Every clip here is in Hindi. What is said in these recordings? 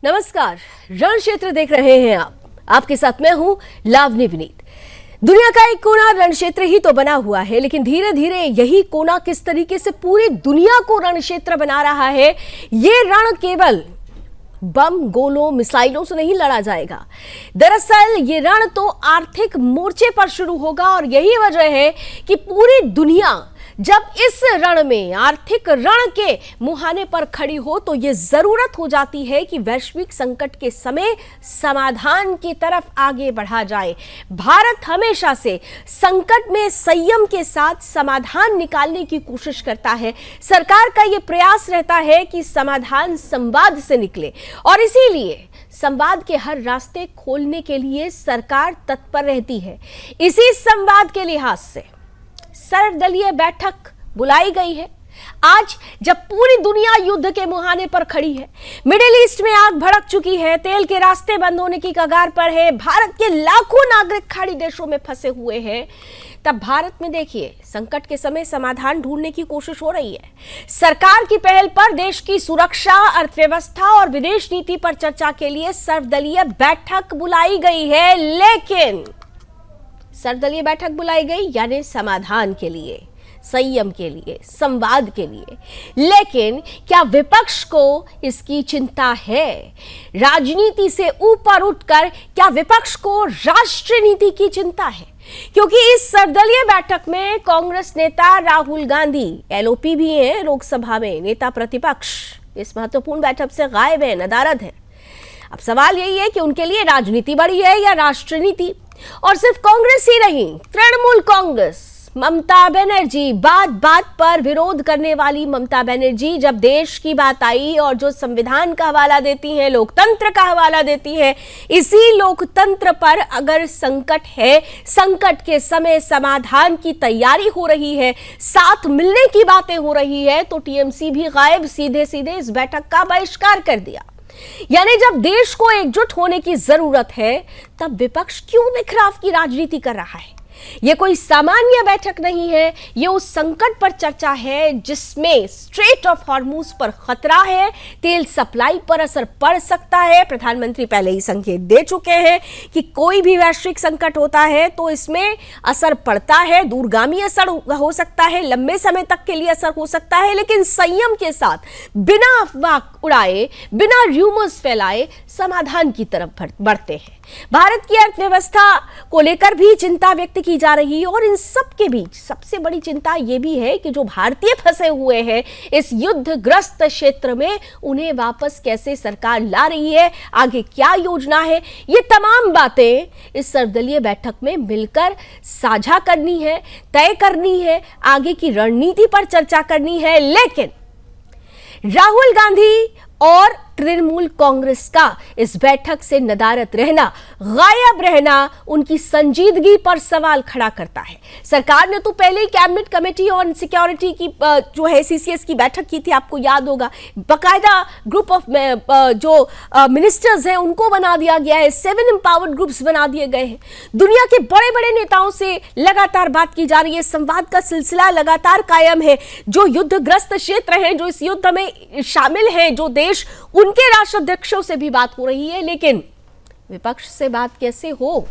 नमस्कार, रण क्षेत्र देख रहे हैं आपके साथ मैं हूं लावनी विनीत। दुनिया का एक कोना रण क्षेत्र ही तो बना हुआ है, लेकिन धीरे धीरे यही कोना किस तरीके से पूरी दुनिया को रण क्षेत्र बना रहा है। ये रण केवल बम, गोलों, मिसाइलों से नहीं लड़ा जाएगा। दरअसल ये रण तो आर्थिक मोर्चे पर शुरू होगा और यही वजह है कि पूरी दुनिया जब इस रण में, आर्थिक रण के मुहाने पर खड़ी हो तो यह जरूरत हो जाती है कि वैश्विक संकट के समय समाधान की तरफ आगे बढ़ा जाए। भारत हमेशा से संकट में संयम के साथ समाधान निकालने की कोशिश करता है। सरकार का यह प्रयास रहता है कि समाधान संवाद से निकले और इसीलिए संवाद के हर रास्ते खोलने के लिए सरकार तत्पर रहती है। इसी संवाद के लिहाज से सर्वदलीय बैठक बुलाई गई है। आज जब पूरी दुनिया युद्ध के मुहाने पर खड़ी है, मिडिल ईस्ट में आग भड़क चुकी है, तेल के रास्ते बंद होने की कगार पर है, भारत के लाखों नागरिक खाड़ी देशों में फंसे हुए हैं, तब भारत में देखिए संकट के समय समाधान ढूंढने की कोशिश हो रही है। सरकार की पहल पर देश की सुरक्षा, अर्थव्यवस्था और विदेश नीति पर चर्चा के लिए सर्वदलीय बैठक बुलाई गई है। लेकिन सर्वदलीय बैठक बुलाई गई यानी समाधान के लिए, संयम के लिए, संवाद के लिए। लेकिन क्या विपक्ष को इसकी चिंता है? राजनीति से ऊपर उठकर क्या विपक्ष को राष्ट्रीय नीति की चिंता है? क्योंकि इस सर्वदलीय बैठक में कांग्रेस नेता राहुल गांधी, एलओपी भी हैं लोकसभा में, नेता प्रतिपक्ष इस महत्वपूर्ण बैठक से गायब है, नदारद है। अब सवाल यही है कि उनके लिए राजनीति बड़ी है या राष्ट्रीय नीति? और सिर्फ कांग्रेस ही नहीं, तृणमूल कांग्रेस, ममता बनर्जी, बात बात पर विरोध करने वाली ममता बनर्जी जब देश की बात आई और जो संविधान का हवाला देती हैं, लोकतंत्र का हवाला देती हैं, इसी लोकतंत्र पर अगर संकट है, संकट के समय समाधान की तैयारी हो रही है, साथ मिलने की बातें हो रही है, तो टीएमसी भी गायब, सीधे सीधे इस बैठक का बहिष्कार कर दिया। यानी जब देश को एकजुट होने की जरूरत है, तब विपक्ष क्यों बिखराव की राजनीति कर रहा है? यह कोई सामान्य बैठक नहीं है, यह उस संकट पर चर्चा है जिसमें स्ट्रेट ऑफ हॉर्मुज पर खतरा है, तेल सप्लाई पर असर पड़ सकता है। प्रधानमंत्री पहले ही संकेत दे चुके हैं कि कोई भी वैश्विक संकट होता है तो इसमें असर पड़ता है, दूरगामी असर हो सकता है, लंबे समय तक के लिए असर हो सकता है, लेकिन संयम के साथ, बिना अफवाह उड़ाए, बिना र्यूमर्स फैलाए समाधान की तरफ बढ़ते हैं। भारत की अर्थव्यवस्था को लेकर भी चिंता व्यक्त की जा रही है और इन सब के बीच सबसे बड़ी चिंता यह भी है कि जो भारतीय फंसे हुए हैं इस युद्धग्रस्त क्षेत्र में, उन्हें वापस कैसे सरकार ला रही है, आगे क्या योजना है, ये तमाम बातें इस सर्वदलीय बैठक में मिलकर साझा करनी है, तय करनी है, आगे की रणनीति पर चर्चा करनी है। लेकिन राहुल गांधी और तृणमूल कांग्रेस का इस बैठक से नदारद रहना, गायब रहना उनकी संजीदगी पर सवाल खड़ा करता है। सरकार ने तो पहले ही कैबिनेट कमेटी ऑन सिक्योरिटी की जो है सीसीएस की बैठक की थी, आपको याद होगा, बाकायदा ग्रुप ऑफ जो मिनिस्टर्स हैं उनको बना दिया गया है, 7 एम्पावर्ड ग्रुप्स बना दिए गए हैं। दुनिया के बड़े बड़े नेताओं से लगातार बात की जा रही है, संवाद का सिलसिला लगातार कायम है। जो युद्धग्रस्त क्षेत्र हैं, जो इस युद्ध में शामिल हैं, जो देश, उनके राष्ट्राध्यक्षों से भी बात हो रही है। लेकिन विपक्ष से बात कैसे हो?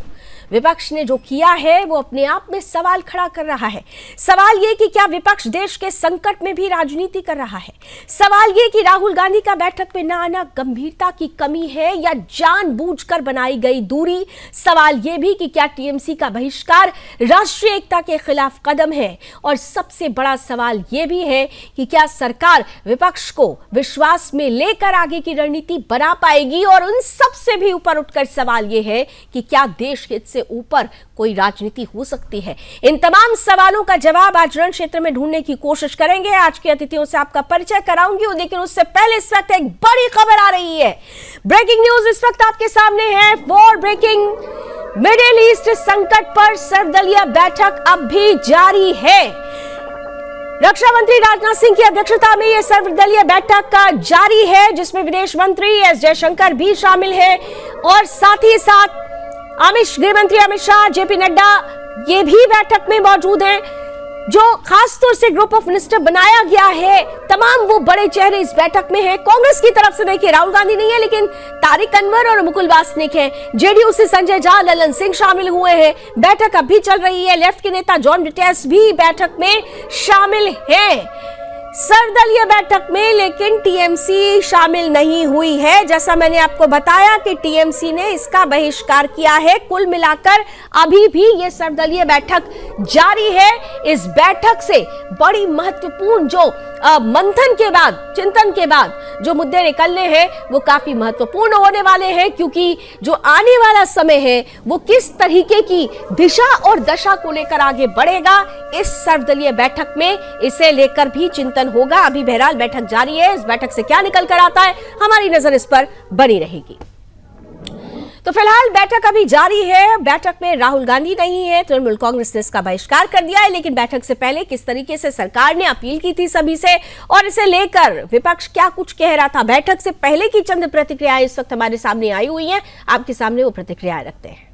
विपक्ष ने जो किया है वो अपने आप में सवाल खड़ा कर रहा है। सवाल ये कि क्या विपक्ष देश के संकट में भी राजनीति कर रहा है? सवाल ये कि राहुल गांधी का बैठक में न आना गंभीरता की कमी है या जानबूझकर बनाई गई दूरी? सवाल ये भी कि क्या टीएमसी का बहिष्कार राष्ट्रीय एकता के खिलाफ कदम है? और सबसे बड़ा सवाल ये भी है कि क्या सरकार विपक्ष को विश्वास में लेकर आगे की रणनीति बना पाएगी? और उन सबसे भी ऊपर उठकर सवाल ये है कि क्या देश हित से ऊपर कोई राजनीति हो सकती है? इन तमाम सवालों का जवाब आज रण क्षेत्र में ढूंढने की कोशिश करेंगे। आज के अतिथियों से आपका परिचय कराऊंगी, लेकिन उससे पहले इस वक्त एक बड़ी खबर आ रही है। ब्रेकिंग न्यूज इस वक्त आपके सामने है। फॉर ब्रेकिंग, मिडिल ईस्ट संकट पर सर्वदलीय बैठक अब भी जारी है। रक्षा मंत्री राजनाथ सिंह की अध्यक्षता में यह सर्वदलीय बैठक जारी है, जिसमें विदेश मंत्री एस जयशंकर भी शामिल है और साथ ही साथ गृह मंत्री अमित शाह, जेपी नड्डा, ये भी बैठक में मौजूद हैं। जो खासतौर से ग्रुप ऑफ मिनिस्टर बनाया गया है, तमाम वो बड़े चेहरे इस बैठक में हैं। कांग्रेस की तरफ से देखिए राहुल गांधी नहीं है, लेकिन तारिक अनवर और मुकुल वासनिक हैं। जेडीयू से संजय झा, ललन सिंह शामिल हुए हैं। बैठक अब भी चल रही है। लेफ्ट के नेता जॉन ब्रिटेस भी बैठक में शामिल हैं। सर्वदलीय बैठक में लेकिन टीएमसी शामिल नहीं हुई है। जैसा मैंने आपको बताया कि टीएमसी ने इसका बहिष्कार किया है। कुल मिलाकर अभी भी ये सर्वदलीय बैठक जारी है। इस बैठक से बड़ी महत्वपूर्ण जो मंथन के बाद, चिंतन के बाद जो मुद्दे निकलने हैं वो काफी महत्वपूर्ण होने वाले हैं, क्योंकि जो आने वाला समय है वो किस तरीके की दिशा और दशा को लेकर आगे बढ़ेगा, इस सर्वदलीय बैठक में इसे लेकर भी चिंतन होगा। अभी बहरहाल बैठक जारी है। इस बैठक से क्या निकल कर आता है, हमारी नजर इस पर बनी रहेगी। तो फिलहाल बैठक अभी जारी है। बैठक में राहुल गांधी नहीं है, तृणमूल कांग्रेस ने इसका बहिष्कार कर दिया है। लेकिन बैठक से पहले किस तरीके से सरकार ने अपील की थी सभी से और इसे लेकर विपक्ष क्या कुछ कह रहा था, बैठक से पहले की चंद प्रतिक्रियाएं इस वक्त हमारे सामने आई हुई हैं। आपके सामने वो प्रतिक्रियाएं रखते हैं।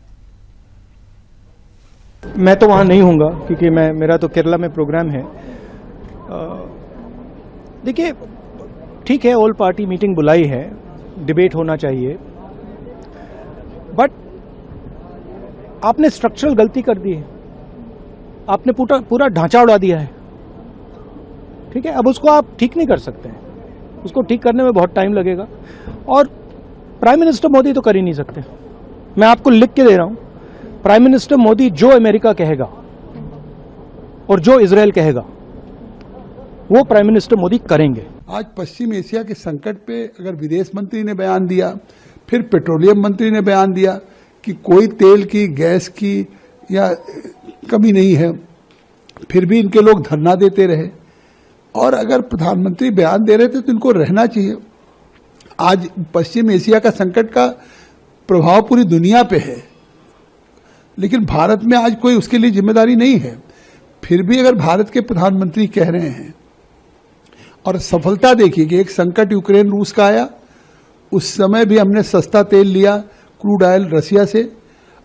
मैं तो वहां नहीं हूंगा क्योंकि मेरा तो केरला में प्रोग्राम है। देखिए, ठीक है, ऑल पार्टी मीटिंग बुलाई है, डिबेट होना चाहिए, बट आपने स्ट्रक्चरल गलती कर दी है। आपने पूरा ढांचा उड़ा दिया है। ठीक है, अब उसको आप ठीक नहीं कर सकते हैं। उसको ठीक करने में बहुत टाइम लगेगा और प्राइम मिनिस्टर मोदी तो कर ही नहीं सकते। मैं आपको लिख के दे रहा हूं, प्राइम मिनिस्टर मोदी जो अमेरिका कहेगा और जो इजराइल कहेगा वो प्राइम मिनिस्टर मोदी करेंगे। आज पश्चिम एशिया के संकट पे अगर विदेश मंत्री ने बयान दिया, फिर पेट्रोलियम मंत्री ने बयान दिया कि कोई तेल की, गैस की या कमी नहीं है, फिर भी इनके लोग धरना देते रहे। और अगर प्रधानमंत्री बयान दे रहे थे तो इनको रहना चाहिए। आज पश्चिम एशिया का संकट का प्रभाव पूरी दुनिया पे है, लेकिन भारत में आज कोई उसके लिए जिम्मेदारी नहीं है। फिर भी अगर भारत के प्रधानमंत्री कह रहे हैं, और सफलता देखिए कि एक संकट यूक्रेन रूस का आया, उस समय भी हमने सस्ता तेल लिया, क्रूड ऑयल रसिया से।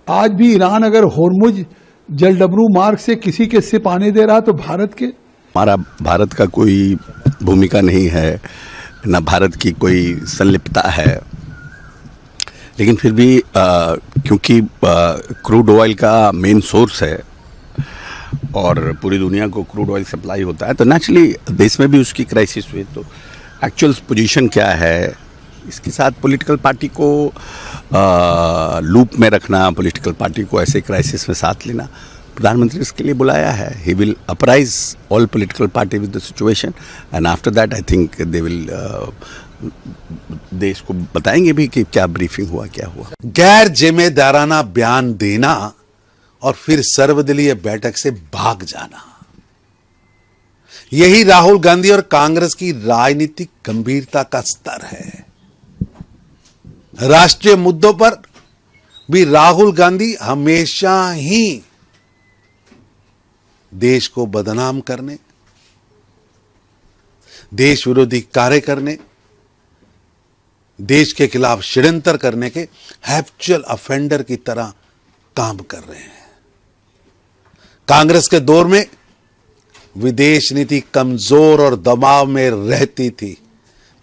आज भी ईरान अगर होर्मुज जलडमरू मार्ग से किसी के सिप आने दे रहा तो हमारा भारत का कोई भूमिका नहीं है, न भारत की कोई संलिप्तता है। लेकिन फिर भी क्योंकि क्रूड ऑयल का मेन सोर्स है और पूरी दुनिया को क्रूड ऑयल सप्लाई होता है, तो नेचुरली देश में भी उसकी क्राइसिस हुई। तो एक्चुअल पोजीशन क्या है, इसके साथ पॉलिटिकल पार्टी को लूप में रखना, पॉलिटिकल पार्टी को ऐसे क्राइसिस में साथ लेना, प्रधानमंत्री इसके लिए बुलाया है। He will अपराइज all political party with the situation and after that I think they will देश को बताएंगे भी कि क्या ब्रीफिंग हुआ, क्या हुआ। गैर जिम्मेदाराना बयान देना और फिर सर्वदलीय बैठक से भाग जाना, यही राहुल गांधी और कांग्रेस की राजनीतिक गंभीरता का स्तर है। राष्ट्रीय मुद्दों पर भी राहुल गांधी हमेशा ही देश को बदनाम करने, देश विरोधी कार्य करने, देश के खिलाफ षड्यंत्र करने के हैबिचुअल ऑफेंडर की तरह काम कर रहे हैं। कांग्रेस के दौर में विदेश नीति कमजोर और दबाव में रहती थी।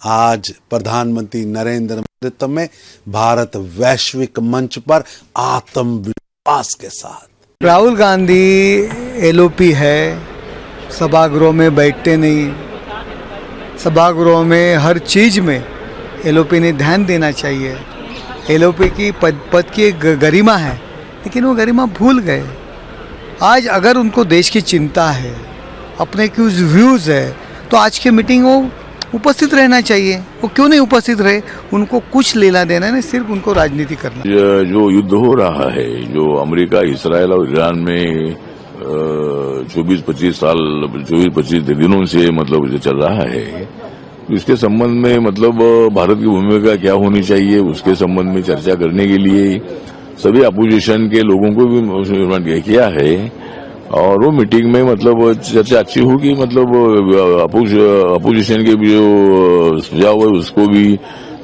आज प्रधानमंत्री नरेंद्र मोदी के नेतृत्व में भारत वैश्विक मंच पर आत्मविश्वास के साथ। राहुल गांधी एलओपी है, सभागृह में बैठते नहीं, सभागृह में हर चीज में एलओपी ने ध्यान देना चाहिए। एलओपी की पद की एक गरिमा है, लेकिन वो गरिमा भूल गए। आज अगर उनको देश की चिंता है, अपने कुछ व्यूज़ है, तो आज की मीटिंग वो उपस्थित रहना चाहिए। वो क्यों नहीं उपस्थित रहे? उनको कुछ लेना देना नहीं, सिर्फ उनको राजनीति करना। जो युद्ध हो रहा है, जो अमेरिका, इसराइल और ईरान में 24-25 दिनों से मतलब चल रहा है, इसके संबंध में मतलब भारत की भूमिका क्या होनी चाहिए, उसके संबंध में चर्चा करने के लिए सभी अपोजिशन के लोगों को भी इन्वाइट किया है। और वो मीटिंग में मतलब चर्चा अच्छी होगी, मतलब अपोजिशन के भी जो सुझाव है उसको भी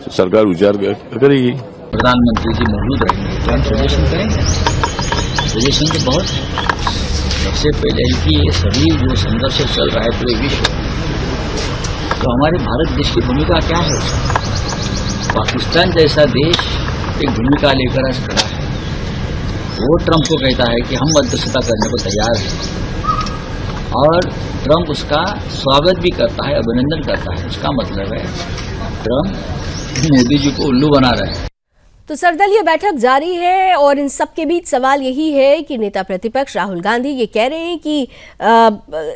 सरकार विचार करेगी। प्रधानमंत्री जी मौजूद रहेंगे तो हम सजेशन करेंगे। सजेशन तो बहुत सबसे पहले है कि ये सभी जो संघर्ष चल रहा है पूरे विश्व में, तो हमारे भारत देश की भूमिका क्या है उसमें? पाकिस्तान जैसा देश एक भूमिका लेकर आज खड़ा है, वो ट्रंप को कहता है कि हम मध्यस्थता करने को तैयार हैं, और ट्रंप उसका स्वागत भी करता है, अभिनंदन करता है। उसका मतलब है ट्रंप मोदी जी को उल्लू बना रहा है। तो सर्वदलीय बैठक जारी है और इन सब के बीच सवाल यही है कि नेता प्रतिपक्ष राहुल गांधी ये कह रहे हैं कि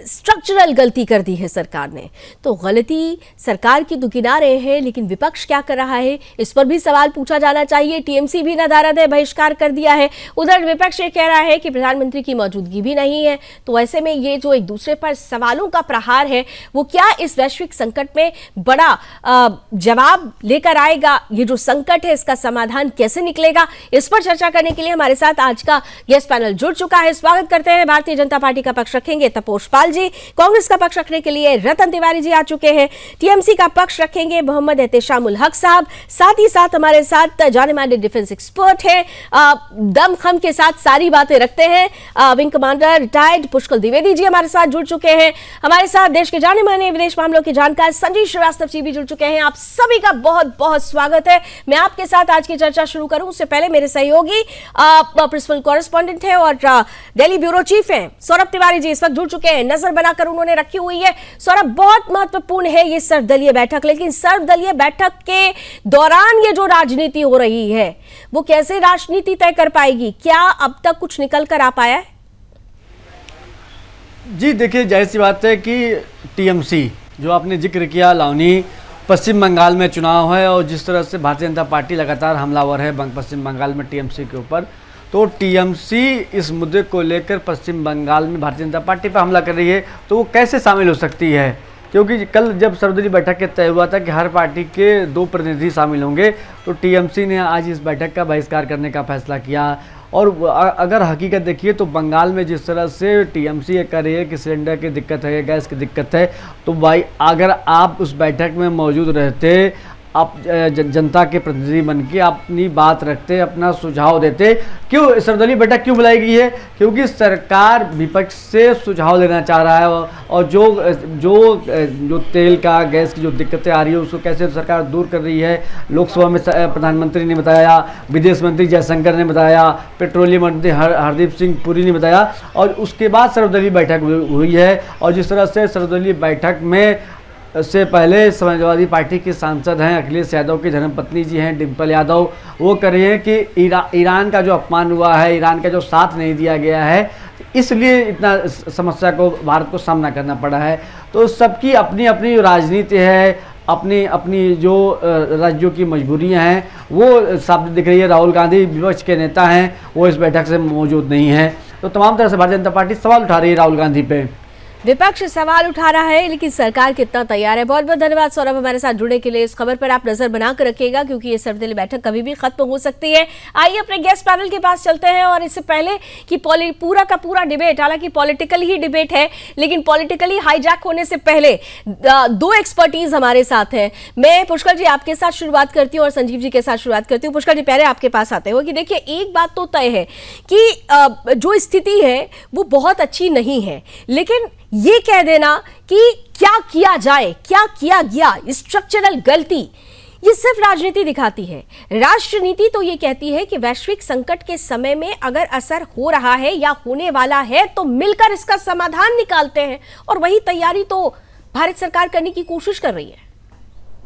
स्ट्रक्चरल गलती कर दी है सरकार ने। तो गलती सरकार की तो गिना रहे हैं, लेकिन विपक्ष क्या कर रहा है इस पर भी सवाल पूछा जाना चाहिए। टीएमसी भी नदारद बहिष्कार कर दिया है, उधर विपक्ष ये कह रहा है कि प्रधानमंत्री की मौजूदगी भी नहीं है। तो ऐसे में ये जो एक दूसरे पर सवालों का प्रहार है वो क्या इस वैश्विक संकट में बड़ा जवाब लेकर आएगा? ये जो संकट है इसका समाधान कैसे निकलेगा, इस पर चर्चा करने के लिए हमारे साथ आज का गेस्ट पैनल जुड़ चुका है। स्वागत करते हैं। भारतीय जनता पार्टी का पक्ष रखेंगे तपोष पाल जी, कांग्रेस का पक्ष रखने के लिए रतन तिवारी जी आ चुके हैं, टीएमसी का पक्ष रखेंगे मोहम्मद एहतेशामुल हक साहब, साथ ही साथ हमारे साथ जाने माने डिफेंस एक्सपर्ट है, दमखम के साथ सारी बातें रखते हैं wing commander retired Pushkar Dwivedi ji हमारे साथ जुड़ चुके हैं। हमारे साथ देश के जाने माने विदेश मामलों के जानकार संजीव श्रीवास्तव जी भी जुड़ चुके हैं। आप सभी का बहुत बहुत स्वागत है। मैं आपके साथ आज की चर्चा शुरू करूं उससे पहले मेरे सहयोगी प्रिंसिपल कॉरेस्पॉन्डेंट है और दिल्ली ब्यूरो चीफ हैं सौरभ तिवारी जी, इस वक्त जुड़ चुके हैं। नजर बनाकर उन्होंने रखी हुई है। सौरभ, बहुत महत्वपूर्ण है ये सर्वदलीय बैठक, लेकिन सर्वदलीय बैठक के दौरान ये जो राजनीति हो रही है वो कैसे राजनीति तय कर पाएगी? क्या अब तक कुछ निकल कर आ पाया है? जी देखिए, जाहिर सी बात है कि टीएमसी जो आपने जिक्र किया, लावनी, पश्चिम बंगाल में चुनाव है और जिस तरह से भारतीय जनता पार्टी लगातार हमलावर है पश्चिम बंगाल में टीएमसी के ऊपर, तो टीएमसी इस मुद्दे को लेकर पश्चिम बंगाल में भारतीय जनता पार्टी पर हमला कर रही है, तो वो कैसे शामिल हो सकती है? क्योंकि कल जब सर्वदलीय बैठक के तय हुआ था कि हर पार्टी के 2 प्रतिनिधि शामिल होंगे, तो टीएमसी ने आज इस बैठक का बहिष्कार करने का फैसला किया। और अगर हकीकत देखिए तो बंगाल में जिस तरह से टीएमसी ये कह रही है कि सिलेंडर की दिक्कत है, गैस की दिक्कत है, तो भाई अगर आप उस बैठक में मौजूद रहते, आप जनता के प्रतिनिधि बन के अपनी बात रखते, अपना सुझाव देते। क्यों सर्वदलीय बैठक क्यों बुलाई गई है? क्योंकि सरकार विपक्ष से सुझाव लेना चाह रहा है और जो तेल का, गैस की जो दिक्कतें आ रही है उसको कैसे सरकार दूर कर रही है। लोकसभा में प्रधानमंत्री ने बताया, विदेश मंत्री जयशंकर ने बताया, पेट्रोलियम मंत्री हरदीप सिंह पुरी ने बताया, और उसके बाद सर्वदलीय बैठक हुई है। और जिस तरह से सर्वदलीय बैठक में से पहले समाजवादी पार्टी के सांसद हैं अखिलेश यादव की धर्मपत्नी जी हैं डिम्पल यादव, वो कह रही हैं कि ईरान का जो अपमान हुआ है, ईरान का जो साथ नहीं दिया गया है, इसलिए इतना समस्या को भारत को सामना करना पड़ा है। तो सबकी अपनी अपनी राजनीति है, अपनी अपनी जो राज्यों की मजबूरियां हैं वो साफ दिख रही है। राहुल गांधी विपक्ष के नेता हैं, वो इस बैठक से मौजूद नहीं है। तो तमाम तरह से भारतीय जनता पार्टी सवाल उठा रही है राहुल गांधी पे। विपक्ष सवाल उठा रहा है, लेकिन सरकार कितना तैयार है? बहुत बहुत धन्यवाद सौरभ हमारे साथ जुड़ने के लिए। इस खबर पर आप नजर बनाकर रखिएगा क्योंकि ये सर्वदलीय बैठक कभी भी खत्म हो सकती है। आइए अपने गेस्ट पैनल के पास चलते हैं, और इससे पहले कि पूरा का पूरा डिबेट, हालांकि पॉलिटिकल ही डिबेट है, लेकिन पॉलिटिकली हाईजैक होने से पहले 2 एक्सपर्टीज हमारे साथ हैं। मैं पुष्कर जी आपके साथ शुरुआत करती हूँ और संजीव जी के साथ शुरुआत करती हूँ। पुष्कर जी, पहले आपके पास आते हो कि देखिए, एक बात तो तय है कि जो स्थिति है वो बहुत अच्छी नहीं है, लेकिन ये कह देना कि क्या किया जाए, क्या किया गया, स्ट्रक्चरल गलती, ये सिर्फ राजनीति दिखाती है। राष्ट्रनीति तो ये कहती है कि वैश्विक संकट के समय में अगर असर हो रहा है या होने वाला है तो मिलकर इसका समाधान निकालते हैं, और वही तैयारी तो भारत सरकार करने की कोशिश कर रही है।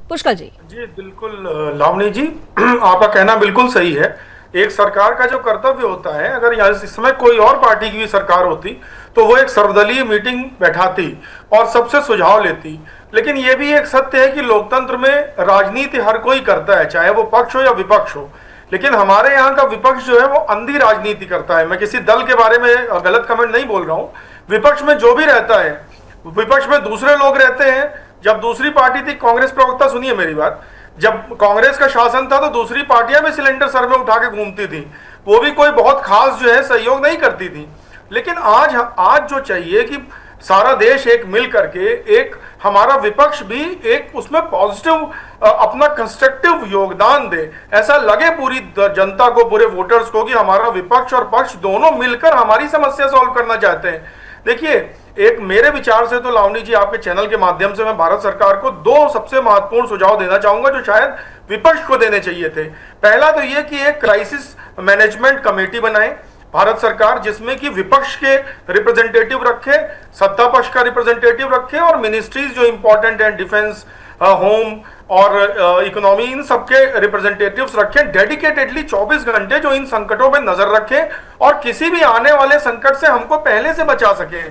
पुष्कर जी। जी बिल्कुल लावनी जी, आपका कहना बिल्कुल सही है। एक सरकार का जो कर्तव्य होता है, अगर इस समय कोई और पार्टी की भी सरकार होती तो वो एक सर्वदलीय मीटिंग बैठाती और सबसे सुझाव लेती। लेकिन ये भी एक सत्य है कि लोकतंत्र में राजनीति हर कोई करता है, चाहे वो पक्ष हो या विपक्ष हो। लेकिन हमारे यहाँ का विपक्ष जो है वो अंधी राजनीति करता है। मैं किसी दल के बारे में गलत कमेंट नहीं बोल रहा हूँ। विपक्ष में जो भी रहता है, विपक्ष में दूसरे लोग रहते हैं। जब दूसरी पार्टी थी कांग्रेस, प्रवक्ता सुनिए मेरी बात, जब कांग्रेस का शासन था तो दूसरी पार्टियां भी सिलेंडर सर में उठा के घूमती थी, वो भी कोई बहुत खास जो है सहयोग नहीं करती थी। लेकिन आज जो चाहिए कि सारा देश एक मिल करके, एक हमारा विपक्ष भी एक उसमें पॉजिटिव अपना कंस्ट्रक्टिव योगदान दे, ऐसा लगे पूरी जनता को, पूरे वोटर्स को कि हमारा विपक्ष और पक्ष दोनों मिलकर हमारी समस्या सॉल्व करना चाहते हैं। देखिए, एक मेरे विचार से तो लावनी जी, आपके चैनल के माध्यम से मैं भारत सरकार को दो सबसे महत्वपूर्ण सुझाव देना चाहूंगा जो शायद विपक्ष को देने चाहिए थे। पहला तो यह कि एक क्राइसिस मैनेजमेंट कमेटी बनाए भारत सरकार, जिसमें कि विपक्ष के रिप्रेजेंटेटिव रखे, सत्ता पक्ष का रिप्रेजेंटेटिव रखे और मिनिस्ट्रीज जो इंपॉर्टेंट हैं, डिफेंस, होम और इकोनॉमी, इन सबके रिप्रेजेंटेटिव्स रखें डेडिकेटेडली 24 घंटे, जो इन संकटों में नजर रखें और किसी भी आने वाले संकट से हमको पहले से बचा सके।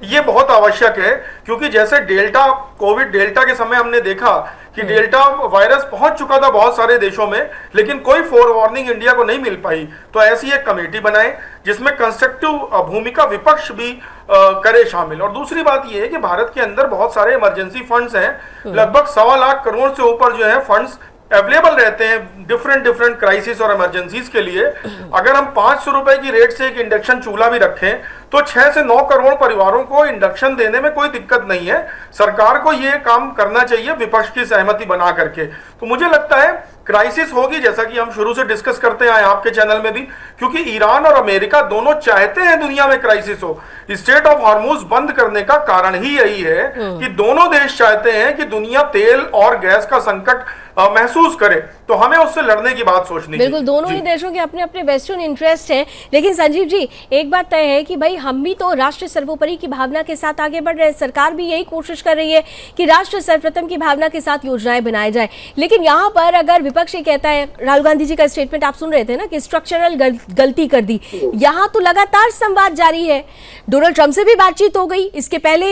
ये बहुत आवश्यक है, क्योंकि जैसे डेल्टा, कोविड डेल्टा के समय हमने देखा कि डेल्टा वायरस पहुंच चुका था बहुत सारे देशों में, लेकिन कोई फोर वार्निंग इंडिया को नहीं मिल पाई। तो ऐसी एक कमेटी बनाए जिसमें कंस्ट्रक्टिव भूमिका विपक्ष भी करे शामिल। और दूसरी बात यह है कि भारत के अंदर बहुत सारे इमरजेंसी फंड्स हैं, लगभग 1.25 लाख करोड़ से ऊपर जो है फंड्स अवेलेबल रहते हैं डिफरेंट क्राइसिस और इमरजेंसीज के लिए। अगर हम 500 रुपए की रेट से एक इंडक्शन चूल्हा भी रखें तो 6 से 9 करोड़ परिवारों को इंडक्शन देने में कोई दिक्कत नहीं है। सरकार को यह काम करना चाहिए विपक्ष की सहमति बना करके। तो मुझे लगता है क्राइसिस होगी, जैसा कि हम शुरू से डिस्कस करते आए आपके चैनल में भी, क्योंकि ईरान और अमेरिका दोनों चाहते हैं दुनिया में क्राइसिस हो। स्ट्रेट ऑफ हार्मुज बंद करने का कारण ही यही है कि दोनों देश चाहते हैं कि दुनिया तेल और गैस का संकट महसूस करे। तो हमें उससे लड़ने की बात सोचनी बिल्कुल, दोनों ही देशों के अपने अपने वेस्टर्न इंटरेस्ट हैं। लेकिन संजीव जी, एक बात तय है कि भाई हम भी तो राष्ट्र सर्वोपरि की भावना के साथ आगे बढ़ रहे हैं। सरकार भी यही कोशिश कर रही है कि राष्ट्र सर्वप्रथम की भावना के साथ योजनाएं बनाई जाए। लेकिन यहाँ पर अगर विपक्ष ये कहता है, राहुल गांधी जी का स्टेटमेंट आप सुन रहे थे ना कि स्ट्रक्चरल गलती कर दी, यहाँ तो लगातार संवाद जारी है। डोनाल्ड ट्रंप से भी बातचीत हो गई, इसके पहले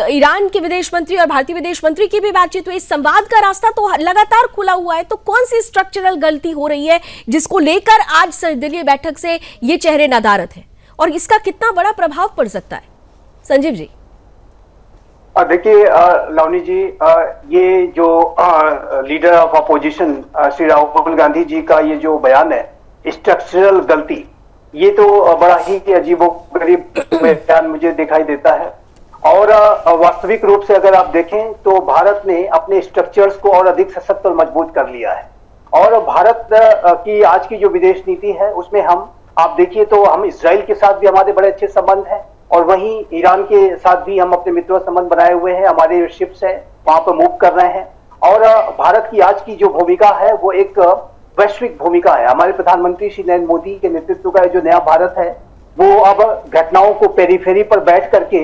ईरान के विदेश मंत्री और भारतीय विदेश मंत्री की भी बातचीत हुई। संवाद का रास्ता तो लगातार खुला हुआ है। तो कौन सी स्ट्रक्चरल गलती हो रही है जिसको लेकर आज सर्वदलीय बैठक से ये चेहरे नदारद है, और इसका कितना बड़ा प्रभाव पड़ सकता है? संजीव जी। देखिए लावनी जी, ये जो leader of opposition Shri Rahul Gandhi ji का ये जो बयान है स्ट्रक्चरल गलती, ये तो बड़ा ही अजीबोगरीब बयान मुझे दिखाई देता है। और वास्तविक रूप से अगर आप देखें तो भारत ने अपने स्ट्रक्चर्स को और अधिक सशक्त और मजबूत कर लिया है। और भारत की आज की जो विदेश नीति है उसमें आप देखिए तो हम इजराइल के साथ भी हमारे बड़े अच्छे संबंध हैं, और वहीं ईरान के साथ भी हम अपने मित्रों संबंध बनाए हुए हैं। हमारे शिप्स हैं वहां पर मूव कर रहे हैं। और भारत की आज की जो भूमिका है वो एक वैश्विक भूमिका है। हमारे प्रधानमंत्री श्री नरेंद्र मोदी के नेतृत्व का जो नया भारत है वो अब घटनाओं को पेरीफेरी पर बैठ करके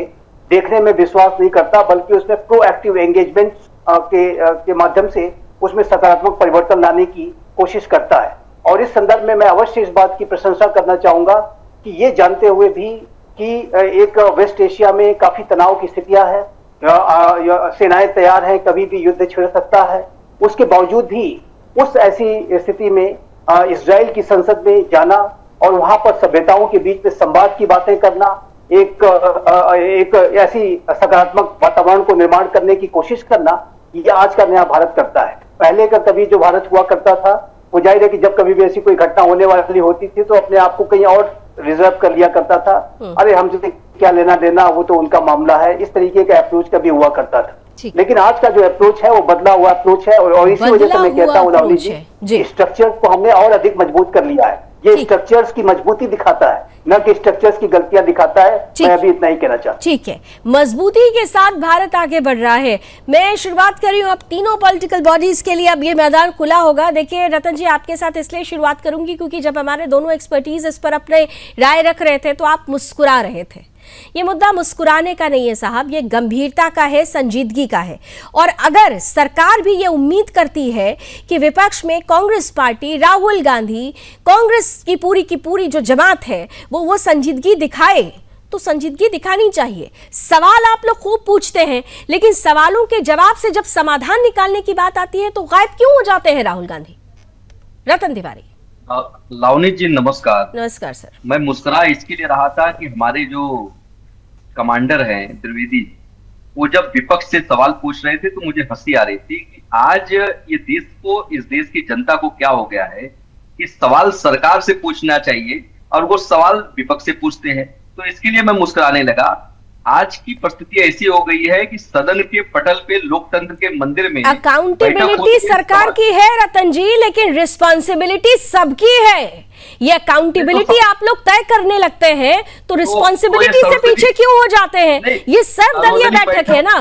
देखने में विश्वास नहीं करता, बल्कि उसमें प्रोएक्टिव एंगेजमेंट के माध्यम से उसमें सकारात्मक परिवर्तन लाने की कोशिश करता है। और इस संदर्भ में मैं अवश्य इस बात की प्रशंसा करना चाहूंगा कि ये जानते हुए भी कि एक वेस्ट एशिया में काफी तनाव की स्थितियां हैं, सेनाएं तैयार हैं, कभी भी युद्ध छिड़ सकता है, उसके बावजूद भी उस ऐसी स्थिति में इजराइल की संसद में जाना और वहां पर सभ्यताओं के बीच में संवाद की बातें करना, एक ऐसी सकारात्मक वातावरण को निर्माण करने की कोशिश करना, ये आज का नया भारत करता है। पहले का कभी जो भारत हुआ करता था वो जाहिर है कि जब कभी भी ऐसी कोई घटना होने वाली होती थी तो अपने आप को कहीं और रिजर्व कर लिया करता था, अरे हमसे क्या लेना देना, वो तो उनका मामला है, इस तरीके का अप्रोच कभी हुआ करता था। लेकिन आज का जो अप्रोच है वो बदला हुआ अप्रोच है, और इसी वजह से मैं कहता हूँ लावनी जी, स्ट्रक्चर को हमने और अधिक मजबूत कर लिया है। ये स्ट्रक्चर्स की मजबूती दिखाता है, न कि स्ट्रक्चर्स की गलतियां दिखाता है। मैं अभी इतना ही कहना चाहता। ठीक है, मजबूती के साथ भारत आगे बढ़ रहा है। मैं शुरुआत कर रही हूँ अब तीनों पॉलिटिकल बॉडीज के लिए, अब ये मैदान खुला होगा। देखिए रतन जी, आपके साथ इसलिए शुरुआत करूंगी क्योंकि जब हमारे दोनों एक्सपर्टीज इस पर अपने राय रख रहे थे तो आप मुस्कुरा रहे थे। ये मुद्दा मुस्कुराने का नहीं है साहब, ये गंभीरता का है, संजीदगी का है। और अगर सरकार भी ये उम्मीद करती है कि विपक्ष में कांग्रेस पार्टी, राहुल गांधी, कांग्रेस की पूरी जो जमात है वो संजीदगी दिखाए, तो संजीदगी दिखानी चाहिए। सवाल आप लोग खूब पूछते हैं, लेकिन सवालों के जवाब से जब समाधान निकालने की बात आती है तो गायब क्यों हो जाते हैं राहुल गांधी? रतन तिवारी। लावनी जी नमस्कार। नमस्कार सर। मैं मुस्कुरा इसके लिए रहा था कि हमारे जो कमांडर हैं द्विवेदी, वो जब विपक्ष से सवाल पूछ रहे थे तो मुझे हंसी आ रही थी कि आज ये देश को, इस देश की जनता को क्या हो गया है कि सवाल सरकार से पूछना चाहिए और वो सवाल विपक्ष से पूछते हैं। तो इसके लिए मैं मुस्कुराने लगा। आज की परिस्थिति ऐसी हो गई है कि सदन के पटल पे लोकतंत्र के मंदिर में अकाउंटेबिलिटी सरकार की है रतन जी, लेकिन रिस्पॉन्सिबिलिटी सबकी है। ये अकाउंटेबिलिटी आप लोग तय करने लगते हैं तो रिस्पॉन्सिबिलिटी से पीछे क्यों हो जाते हैं? ये सर्वदलीय बैठक है ना।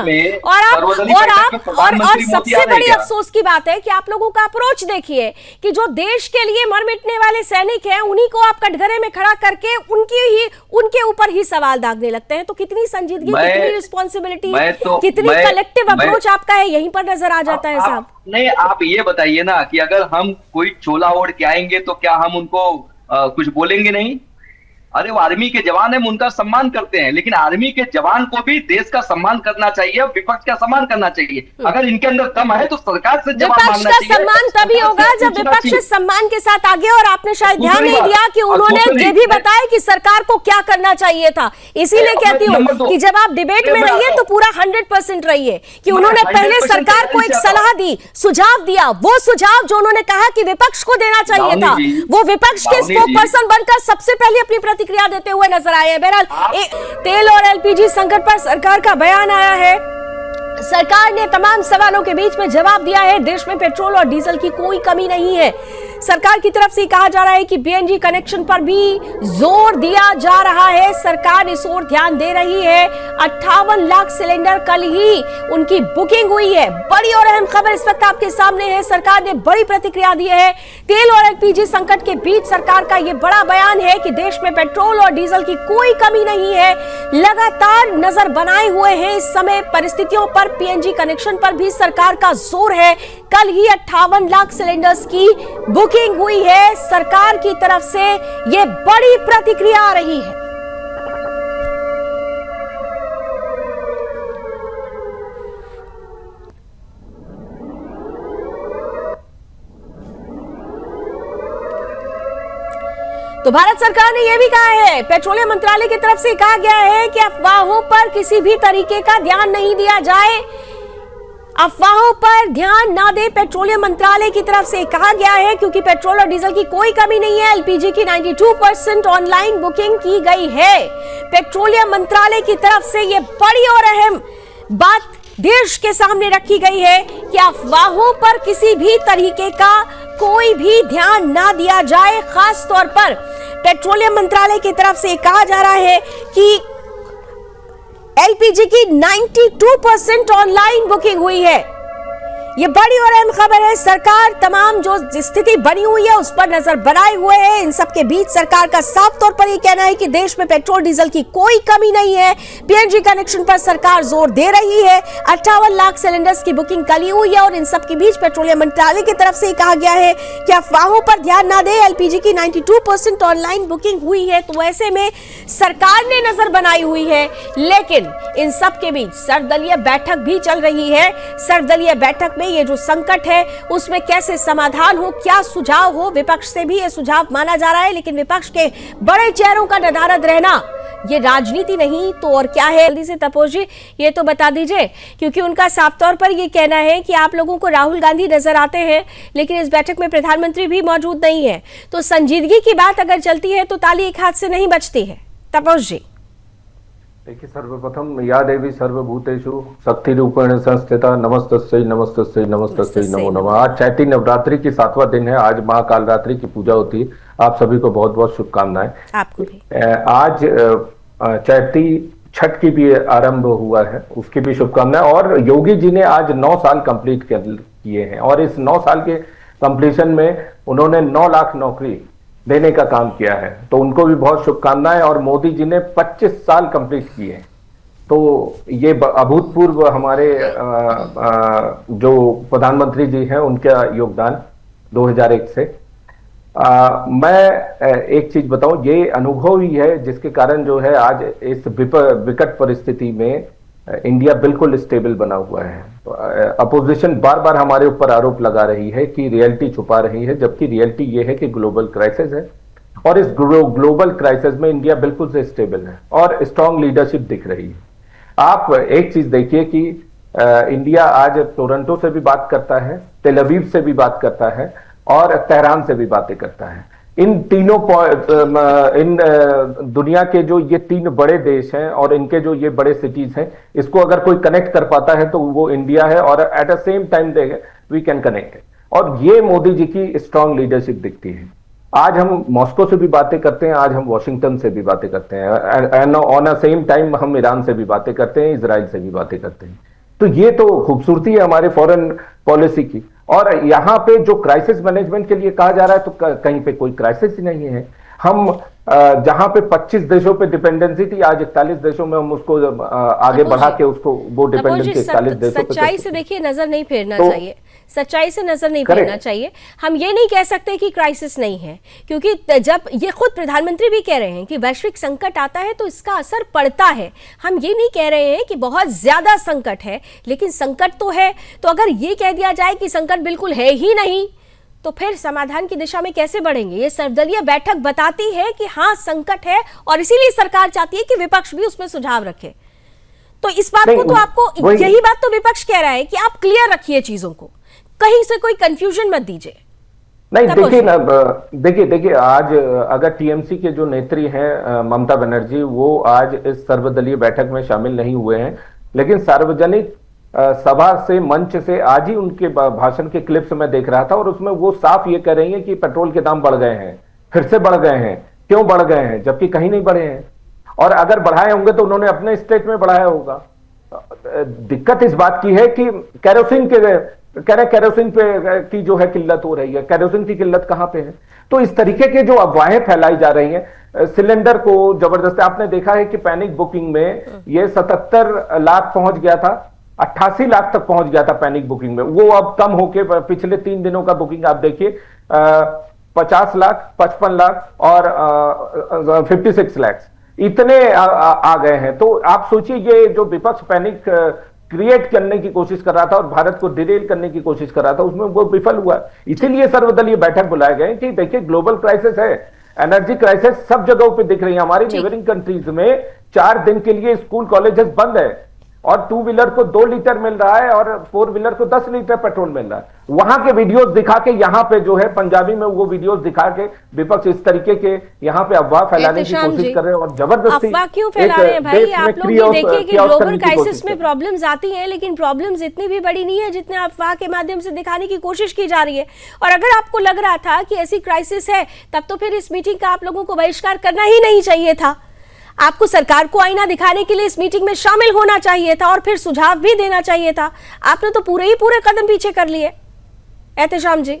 और सबसे बड़ी अफसोस की बात है कि आप लोगों का अप्रोच देखिए कि जो देश के लिए मर मिटने वाले सैनिक हैं उन्हीं को आप कटघरे में खड़ा करके उनके ऊपर ही सवाल दागने लगते हैं। तो कितनी संजीदगी, कितनी रिस्पॉन्सिबिलिटी, कितनी कलेक्टिव अप्रोच आपका है, यहीं पर नजर आ जाता है साहब। नहीं, आप ये बताइए ना कि अगर हम कोई चोला ओढ़ के आएंगे तो क्या हम उनको कुछ बोलेंगे नहीं? अरे वो आर्मी के जवान है, हम उनका सम्मान करते हैं, लेकिन आर्मी के जवान को भी देश का सम्मान करना चाहिए, विपक्ष का सम्मान करना चाहिए। अगर इनके अंदर दम है तो सरकार से जवाब मांगना चाहिए। विपक्ष का सम्मान तभी होगा जब विपक्ष सम्मान के साथ आगे। और आपने शायद ध्यान नहीं दिया कि उन्होंने ये भी बताया कि सरकार को क्या करना चाहिए था। इसीलिए कहती हूँ कि जब आप डिबेट में रहिए तो पूरा 100% रहिए कि उन्होंने पहले सरकार को एक सलाह दी, सुझाव दिया। वो सुझाव जो उन्होंने कहा कि विपक्ष को देना चाहिए था, वो विपक्ष के स्पोक पर्सन बनकर सबसे पहले अपनी प्रतिक्रिया देते हुए नजर आए हैं। बहरहाल तेल और एलपीजी संकट पर सरकार का बयान आया है। सरकार ने तमाम सवालों के बीच में जवाब दिया है। देश में पेट्रोल और डीजल की कोई कमी नहीं है। सरकार की तरफ से कहा जा रहा है कि बीएनजी कनेक्शन पर भी जोर दिया जा रहा है। सरकार इस ओर ध्यान दे रही है। 58 लाख सिलेंडर कल ही उनकी बुकिंग हुई है। बड़ी और अहम खबर इस वक्त आपके सामने है। सरकार ने बड़ी प्रतिक्रिया दी है। तेल और एलपीजी संकट के बीच सरकार का यह बड़ा बयान है कि देश में पेट्रोल और डीजल की कोई कमी नहीं है। लगातार नजर बनाए हुए हैं इस समय परिस्थितियों पर। पीएनजी कनेक्शन पर भी सरकार का जोर है। कल ही 58 लाख सिलेंडर्स की बुकिंग हुई है। सरकार की तरफ से यह बड़ी प्रतिक्रिया आ रही है। तो भारत सरकार ने यह भी कहा है, पेट्रोलियम मंत्रालय की तरफ से कहा गया है कि अफवाहों पर किसी भी तरीके का ध्यान नहीं दिया जाए। अफवाहों पर ध्यान ना दे, पेट्रोलियम मंत्रालय की तरफ से कहा गया है, क्योंकि पेट्रोल और डीजल की कोई कमी नहीं है। एलपीजी की 92% ऑनलाइन बुकिंग की गई है। पेट्रोलियम मंत्रालय की तरफ से यह बड़ी और अहम बात देश के सामने रखी गई है कि अफवाहों पर किसी भी तरीके का कोई भी ध्यान ना दिया जाए। खास तौर पर पेट्रोलियम मंत्रालय की तरफ से कहा जा रहा है कि एलपीजी की 92% ऑनलाइन बुकिंग हुई है। ये बड़ी और अहम खबर है। सरकार तमाम जो स्थिति बनी हुई है उस पर नजर बनाए हुए है। इन सब के बीच सरकार का साफ तौर पर यह कहना है कि देश में पेट्रोल डीजल की कोई कमी नहीं है। पीएनजी कनेक्शन पर सरकार जोर दे रही है। 58 लाख सिलेंडर्स की बुकिंग कल ही हुई है। और इन सब के बीच पेट्रोलियम मंत्रालय की तरफ से कहा गया है कि अफवाहों पर ध्यान ना दे। एलपीजी की 92% ऑनलाइन बुकिंग हुई है। तो ऐसे में सरकार ने नजर बनाई हुई है। लेकिन इन सब के बीच सर्वदलीय बैठक भी चल रही है। सर्वदलीय बैठक में ये जो संकट है उसमें कैसे समाधान हो, क्या सुझाव हो, विपक्ष से भी ये सुझाव माना जा रहा है। लेकिन विपक्ष के बड़े चेहरों का नदारद रहना ये राजनीति नहीं तो और क्या है? जल्दी से तपोज जी ये तो बता दीजिए, क्योंकि उनका साफ तौर पर ये कहना है कि आप लोगों को राहुल गांधी नजर आते हैं लेकिन इस बैठक में प्रधानमंत्री भी मौजूद नहीं है। तो संजीदगी की बात अगर चलती है तो ताली एक हाथ से नहीं बजती है। तपोज जी देखिए, सर्वप्रथम या देवी सर्वभूतेषु शक्ति रूपेण संस्थिता नमस्तस्यै नमस्तस्यै नमस्तस्यै नमो नमः। आज चैती नवरात्रि की 7वां दिन है। आज महाकालरात्रि की पूजा होती है। आप सभी को बहुत बहुत शुभकामनाएं। आपको भी। आज चैती छठ की भी आरंभ हुआ है, उसकी भी शुभकामनाएं। और योगी जी ने आज 9 साल कंप्लीट किए हैं और इस 9 साल के कंप्लीशन में उन्होंने 9 लाख नौकरी देने का काम किया है, तो उनको भी बहुत शुभकामनाएं। और मोदी जी ने 25 साल कंप्लीट किए हैं, तो ये अभूतपूर्व हमारे जो प्रधानमंत्री जी हैं उनका योगदान 2001 से। मैं एक चीज बताऊं, ये अनुभव ही है जिसके कारण जो है आज इस विकट परिस्थिति में इंडिया बिल्कुल स्टेबल बना हुआ है। तो अपोजिशन बार बार हमारे ऊपर आरोप लगा रही है कि रियलिटी छुपा रही है, जबकि रियलिटी ये है कि ग्लोबल क्राइसिस है और इस ग्लोबल क्राइसिस में इंडिया बिल्कुल से स्टेबल है और स्ट्रांग लीडरशिप दिख रही है। आप एक चीज देखिए कि इंडिया आज टोरंटो से भी बात करता है, तेल अवीव से भी बात करता है और तेहरान से भी बातें करता है। इन तीनों दुनिया के जो ये 3 बड़े देश हैं और इनके जो ये बड़े सिटीज हैं, इसको अगर कोई कनेक्ट कर पाता है तो वो इंडिया है, और at the same time we can connect. और ये मोदी जी की स्ट्रांग लीडरशिप दिखती है। आज हम मॉस्को से भी बातें करते हैं, आज हम वॉशिंगटन से भी बातें करते हैं, and on a same time हम ईरान से भी बातें करते हैं, इजराइल से भी बातें करते हैं। तो ये तो खूबसूरती है हमारे फॉरेन पॉलिसी की। और यहाँ पे जो क्राइसिस मैनेजमेंट के लिए कहा जा रहा है, तो कहीं पे कोई क्राइसिस ही नहीं है। हम जहां पे 25 देशों पे डिपेंडेंसी थी, आज 41 देशों में हम उसको आगे बढ़ा के उसको वो डिपेंडेंसी 41 देशों पे। सच्चाई से देखिए नजर नहीं फेरना चाहिए, सच्चाई से नजर नहीं फेरना चाहिए। हम ये नहीं कह सकते कि क्राइसिस नहीं है, क्योंकि जब ये खुद प्रधानमंत्री भी कह रहे हैं कि वैश्विक संकट आता है तो इसका असर पड़ता है। हम ये नहीं कह रहे हैं कि बहुत ज्यादा संकट है, लेकिन संकट तो है। तो अगर ये कह दिया जाए कि संकट बिल्कुल है ही नहीं, तो फिर समाधान की दिशा में कैसे बढ़ेंगे? ये सर्वदलीय बैठक बताती है कि हाँ संकट है, और इसीलिए सरकार चाहती है कि विपक्ष भी उसमें सुझाव रखे। तो इस बात को तो आपको, यही बात तो विपक्ष कह रहा है कि आप क्लियर रखिए चीजों को, कहीं से कोई कंफ्यूजन मत दीजिए। नहीं देखिए ना, देखिए आज अगर टीएमसी के जो नेत्री हैं ममता बनर्जी, वो आज इस सर्वदलीय बैठक में शामिल नहीं हुए हैं, लेकिन सार्वजनिक सभा से, मंच से आज ही उनके भाषण के क्लिप्स में देख रहा था, और उसमें वो साफ ये कह रही हैं कि पेट्रोल के दाम बढ़ गए हैं, फिर से बढ़ गए हैं। क्यों बढ़ गए हैं जबकि कहीं नहीं बढ़े हैं? और अगर बढ़ाए होंगे तो उन्होंने अपने स्टेट में बढ़ाया होगा। दिक्कत इस बात की है कि केरोसिन पे की जो है किल्लत हो रही है। केरोसिन की किल्लत कहां पे है? तो इस तरीके के जो अफवाहें फैलाई जा रही हैं, सिलेंडर को जबरदस्ती, आपने देखा है कि पैनिक बुकिंग में ये 77 लाख पहुंच गया था, 88 लाख तक पहुंच गया था पैनिक बुकिंग में। वो अब कम होके पिछले 3 दिनों का बुकिंग आप देखिए 50 लाख, 55 लाख और 56 लाख इतने आ गए हैं। तो आप सोचिए, ये जो विपक्ष पैनिक क्रिएट करने की कोशिश कर रहा था और भारत को डिरेल करने की कोशिश कर रहा था, उसमें वो विफल हुआ। इसीलिए सर्वदलीय बैठक बुलाए गए कि देखिए ग्लोबल क्राइसिस है, एनर्जी क्राइसिस सब जगहों पे दिख रही है। हमारी नेबरिंग कंट्रीज में 4 दिन के लिए स्कूल कॉलेजेस बंद है, और 2 व्हीलर को 2 लीटर मिल रहा है और 4 व्हीलर को 10 लीटर पेट्रोल मिल रहा है। वहां के वीडियोस दिखा के, यहाँ पे जो है पंजाबी में वो वीडियोस दिखा के विपक्ष इस तरीके के यहाँ पे अफवाह फैलाने की कोशिश कर रहे हैं, और जबरदस्ती अफवाह क्यों फैला रहे हैं भाई? आप लोग ये देखिए कि ग्लोबल क्राइसिस में प्रॉब्लम्स आती हैं, लेकिन प्रॉब्लम्स इतनी भी बड़ी नहीं है जितने अफवाह के माध्यम से दिखाने की कोशिश की जा रही है। और अगर आपको लग रहा था कि ऐसी क्राइसिस है, तब तो फिर इस मीटिंग का आप लोगों को बहिष्कार करना ही नहीं चाहिए था। आपको सरकार को आईना दिखाने के लिए इस मीटिंग में शामिल होना चाहिए था, और फिर सुझाव भी देना चाहिए था। आपने तो पूरे कदम पीछे कर लिए। एहतेशाम जी।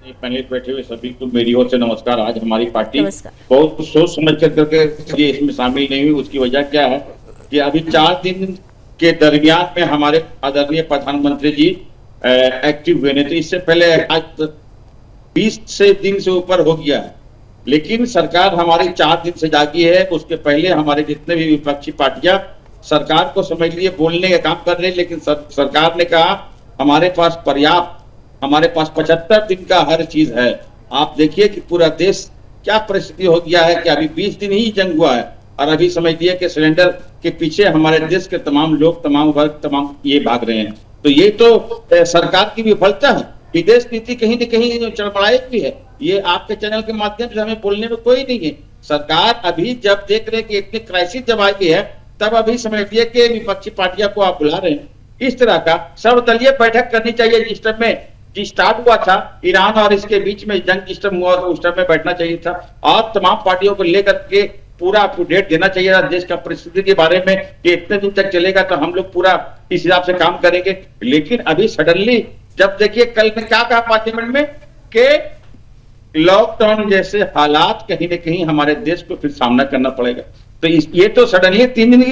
पैनल बैठे हुए सभी को मेरी ओर से नमस्कार। आज हमारी पार्टी बहुत सोच समझ करके ये इसमें शामिल नहीं हुई। उसकी वजह क्या है कि अभी 4 दिन के दरमियान में हमारे आदरणीय प्रधानमंत्री जी एक्टिव हुए नहीं, तो इससे पहले आज 20 से दिन से ऊपर हो गया है। लेकिन सरकार हमारी 4 दिन से जागी है। उसके पहले हमारे जितने भी विपक्षी पार्टियां सरकार को समझ लिए बोलने का काम कर रहे हैं, लेकिन सरकार ने कहा हमारे पास पर्याप्त, हमारे पास 75 दिन का हर चीज है। आप देखिए कि पूरा देश क्या परिस्थिति हो गया है कि अभी 20 दिन ही जंग हुआ है, और अभी समझ लिया कि सिलेंडर के पीछे हमारे देश के तमाम लोग, तमाम वर्ग, तमाम ये भाग रहे हैं। तो ये तो सरकार की विफलता है। विदेश नीति कहीं न कहीं चरमराई भी है। ये आपके चैनल के माध्यम से हमें बोलने में कोई नहीं है। सरकार अभी जब देख रहे कि इतनी क्राइसिस जब आई है, तब अभी समझ लिया कि विपक्षी पार्टियां को आप बुला रहे हैं। इस तरह का सर्वदलीय बैठक करनी चाहिए। जिस टाइम में स्टार्ट हुआ था ईरान और इसके बीच में जंग जिस टाइम हुआ, उस टाइम में बैठना चाहिए था, और तमाम पार्टियों को लेकर के पूरा अपडेट देना चाहिए था देश का परिस्थिति के बारे में कि इतने दिन तक चलेगा तो हम लोग पूरा इस हिसाब से काम करेंगे। लेकिन अभी सडनली जब देखिए कल में क्या कहा पार्लियामेंट में कि लॉकडाउन जैसे हालात कहीं न कहीं हमारे देश को फिर सामना करना पड़ेगा। तो ये तो सडनली 3 दिन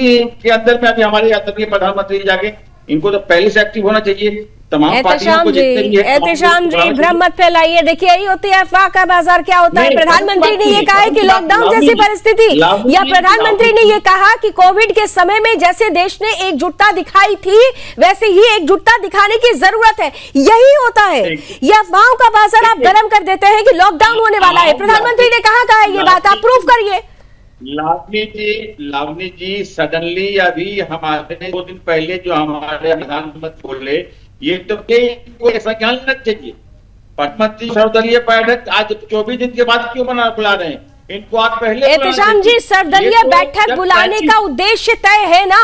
के अंदर में अभी हमारे आदरणीय प्रधानमंत्री जाके, इनको तो पहले से एक्टिव होना चाहिए। तमाम पार्टियों को एहतेशाम जी भ्रम मत फैलाइए। देखिए यही होती है अफवाह का बाजार। क्या होता है, प्रधानमंत्री ने ये कहा है कि लॉकडाउन जैसी परिस्थिति, या प्रधानमंत्री ने ये कहा कि कोविड के समय में जैसे देश ने एकजुटता दिखाई थी, वैसे ही एकजुटता दिखाने की जरूरत है। यही होता है। ये अफवाहों का बाजार आप गर्म कर देते हैं कि लॉकडाउन होने वाला है। प्रधानमंत्री ने कहा है ये बात, आप प्रूफ करिए। लावनी जी सडनली अभी हमारे 2 दिन पहले जो हमारे प्रधानमंत्री बोले, ये तो कोई ऐसा ज्ञान लगना चाहिए। प्रधानमंत्री सर्वदलीय बैठक आज 24 दिन के बाद क्यों बुला रहे हैं? इनको आप पहले एहतशाम जी, सर्वदलीय बैठक बुलाने का उद्देश्य तय है ना?